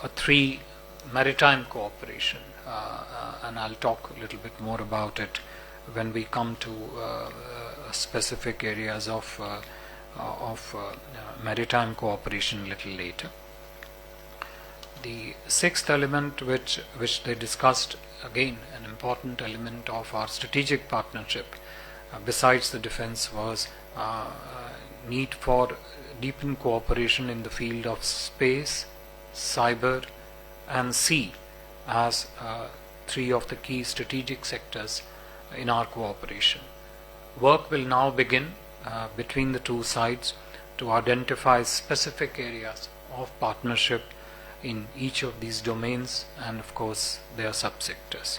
three, maritime cooperation, and I'll talk a little bit more about it when we come to specific areas of maritime cooperation a little later. The sixth element which they discussed, again an important element of our strategic partnership besides the defense, was need for deepened cooperation in the field of space, cyber and sea as three of the key strategic sectors in our cooperation. Work will now begin between the two sides to identify specific areas of partnership in each of these domains and of course their subsectors.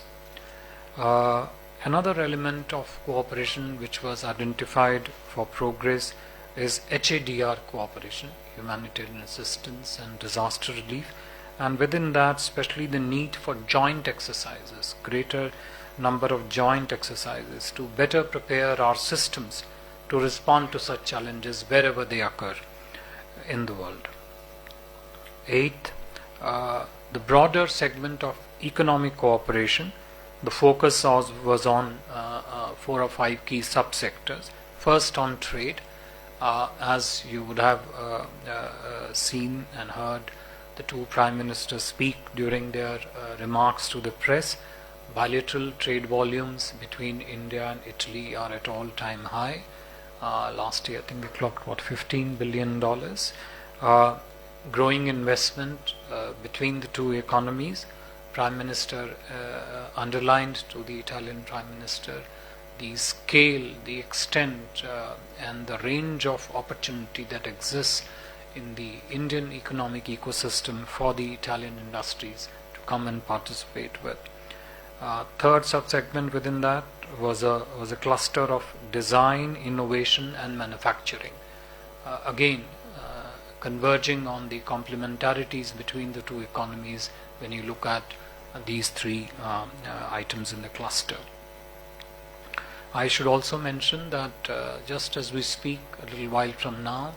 Another element of cooperation which was identified for progress is HADR cooperation, humanitarian assistance and disaster relief, and within that especially the need for joint exercises, greater number of joint exercises to better prepare our systems to respond to such challenges wherever they occur in the world. Eighth, the broader segment of economic cooperation, the focus was on 4 or 5 key subsectors. First, on trade. As you would have seen and heard the two Prime Ministers speak during their remarks to the press, bilateral trade volumes between India and Italy are at all-time high. Last year I think they clocked $15 billion. Growing investment between the two economies. Prime Minister underlined to the Italian Prime Minister the scale, the extent and the range of opportunity that exists in the Indian economic ecosystem for the Italian industries to come and participate with. Third subsegment within that was a cluster of design, innovation and manufacturing. Again, converging on the complementarities between the two economies when you look at these three items in the cluster. I should also mention that just as we speak, a little while from now,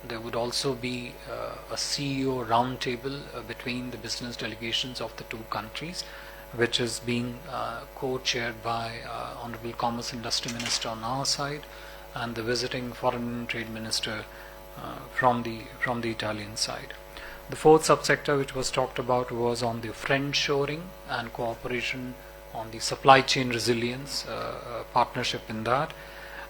there would also be a CEO roundtable between the business delegations of the two countries, which is being co-chaired by Honorable Commerce Industry Minister on our side and the visiting Foreign Trade Minister from the Italian side. The fourth subsector which was talked about was on the friendshoring and cooperation on the supply chain resilience, partnership in that.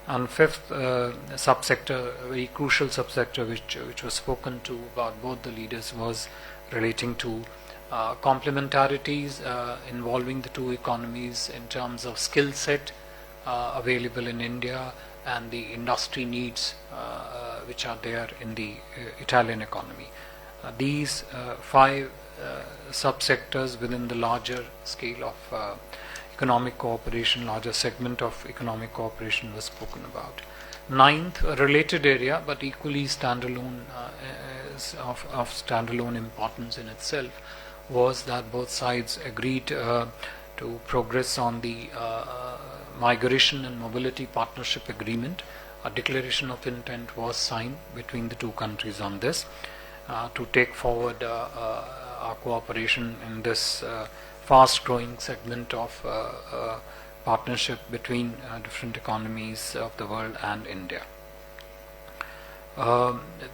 And fifth subsector, a very crucial subsector which was spoken to about both the leaders, was relating to complementarities involving the two economies in terms of skill set available in India and the industry needs which are there in the Italian economy. These 5 subsectors within the larger scale of economic cooperation, larger segment of economic cooperation was spoken about. Ninth, a related area but equally standalone of standalone importance in itself, was that both sides agreed to progress on the Migration and Mobility Partnership Agreement. A declaration of intent was signed between the two countries on this to take forward our cooperation in this fast-growing segment of partnership between different economies of the world and India.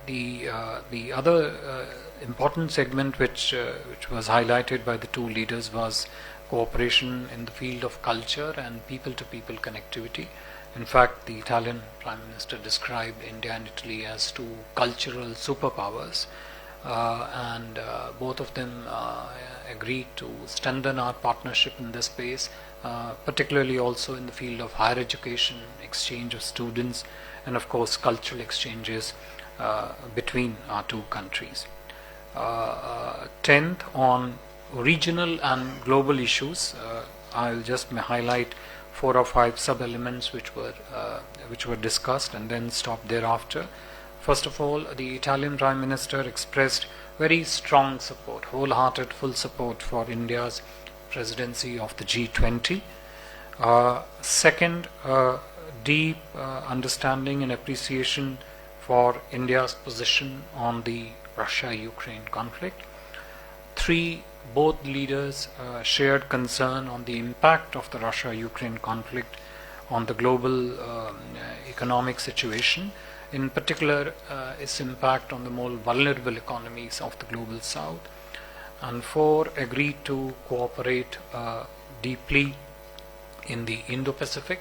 The other important segment which was highlighted by the two leaders was cooperation in the field of culture and people-to-people connectivity. In fact, the Italian Prime Minister described India and Italy as two cultural superpowers, and both of them agreed to strengthen our partnership in this space, particularly also in the field of higher education, exchange of students, and of course cultural exchanges between our two countries. 10th, on regional and global issues, I'll just highlight 4 or 5 sub-elements which were discussed and then stop thereafter. First of all, the Italian Prime Minister expressed very strong support, wholehearted full support for India's presidency of the G20. Second, deep understanding and appreciation for India's position on the Russia-Ukraine conflict. both leaders shared concern on the impact of the Russia-Ukraine conflict on the global economic situation, in particular its impact on the more vulnerable economies of the global south, and 4 agreed to cooperate deeply in the Indo-Pacific.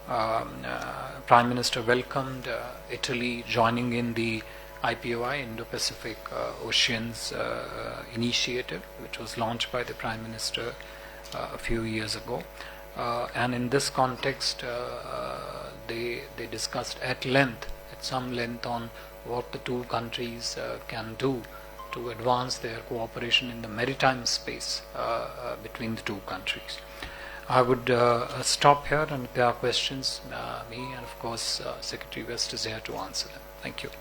Prime Minister welcomed Italy joining in the IPOI, Indo-Pacific Oceans initiative, which was launched by the Prime Minister a few years ago. And in this context, they discussed at some length on what the two countries can do to advance their cooperation in the maritime space between the two countries. I would stop here, and if there are questions, me and of course Secretary West is here to answer them. Thank you.